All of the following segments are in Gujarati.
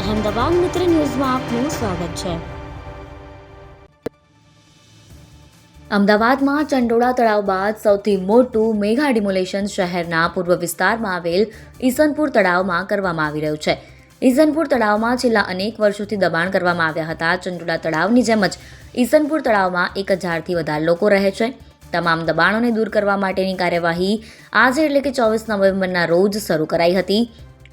અહેમદાબાદ મિત્ર ન્યૂઝમાં આપનું સ્વાગત છે। અમદાવાદમાં ચંડોળા તળાવ બાદ સૌથી મોટું મેગા ડિમોલેશન શહેરના પૂર્વ વિસ્તારમાં આવેલ ઈસનપુર તળાવમાં કરવામાં આવી રહ્યું છે। ઈસનપુર તળાવમાં છેલ્લા અનેક વર્ષોથી દબાણ કરવામાં આવ્યા હતા। ચંડોળા તળાવની જેમ જ ઈસનપુર તળાવમાં 1000થી વધારે લોકો રહે છે। તમામ દબાણોને દૂર કરવા માટેની કાર્યવાહી આજે એટલે કે 24 નવેમ્બરના રોજ શરૂ કરાઈ હતી।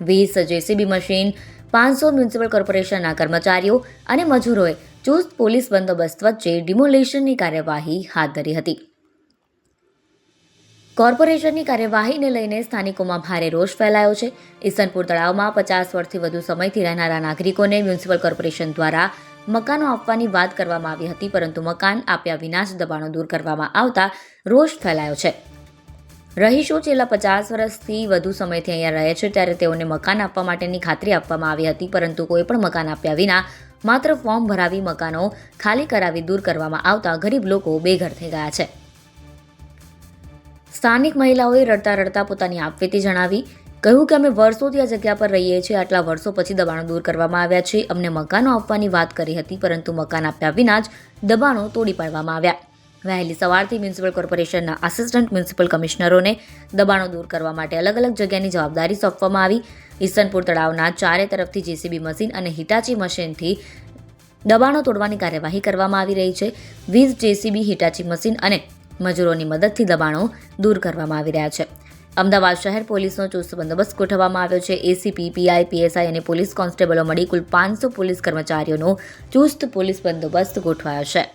20 જેસીબી મશીન, 500 મ્યુનિસિપલ કોર્પોરેશનના કર્મચારીઓ અને મજૂરોએ ચુસ્ત પોલીસ બંદોબસ્ત વચ્ચે ડિમોલેશનની કાર્યવાહી હાથ ધરી હતી। કોર્પોરેશનની કાર્યવાહીને લઈને સ્થાનિકોમાં ભારે રોષ ફેલાયો છે। ઈસનપુર તળાવમાં 50 વર્ષથી વધુ સમયથી રહેનારા નાગરિકોને મ્યુનિસિપલ કોર્પોરેશન દ્વારા મકાનો આપવાની વાત કરવામાં આવી હતી, પરંતુ મકાન આપ્યા વિના જ દબાણો દૂર કરવામાં આવતા રોષ ફેલાયો છે। રહીશો છેલ્લા 50 વર્ષથી વધુ સમયથી અહીંયા રહે છે, ત્યારે તેઓને મકાન આપવા માટેની ખાતરી આપવામાં આવી હતી, પરંતુ કોઈ પણ મકાન આપ્યા વિના માત્ર ફોર્મ ભરાવી મકાનો ખાલી કરાવી દૂર કરવામાં આવતા ગરીબ લોકો બેઘર થઈ ગયા છે। સ્થાનિક મહિલાઓએ રડતા રડતા પોતાની આપવીતી જણાવી, કહ્યું કે અમે વર્ષોથી આ જગ્યા પર રહીએ છીએ, આટલા વર્ષો પછી દબાણો દૂર કરવામાં આવ્યા છે। અમને મકાનો આપવાની વાત કરી હતી, પરંતુ મકાન આપ્યા વિના જ દબાણો તોડી પાડવામાં આવ્યા। વહેલી સવારથી મ્યુનિસિપલ કોર્પોરેશનના આસિસ્ટન્ટ મ્યુનિસિપલ કમિશનરોને દબાણો દૂર કરવા માટે અલગ અલગ જગ્યાની જવાબદારી સોંપવામાં આવી। ઈસનપુર તળાવના ચારે તરફથી જેસીબી મશીન અને હિટાચી મશીનથી દબાણો તોડવાની કાર્યવાહી કરવામાં આવી રહી છે। 20 જેસીબી, હિટાચી મશીન અને મજૂરોની મદદથી દબાણો દૂર કરવામાં આવી રહ્યા છે। અમદાવાદ શહેર પોલીસનો ચુસ્ત બંદોબસ્ત ગોઠવવામાં આવ્યો છે। એસીપી, પીઆઈ, પીએસઆઈ અને પોલીસ કોન્સ્ટેબલો મળી કુલ 500 પોલીસ કર્મચારીઓનો ચુસ્ત પોલીસ બંદોબસ્ત ગોઠવાયો છે।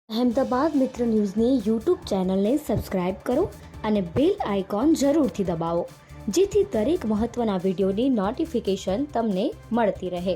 અહેમદાબાદ મિત્ર ન્યૂઝની યુટ્યુબ ચેનલને સબસ્ક્રાઇબ કરો અને બેલ આઇકોન જરૂરથી દબાવો, જેથી દરેક મહત્ત્વના વિડીયોની નોટિફિકેશન તમને મળતી રહે।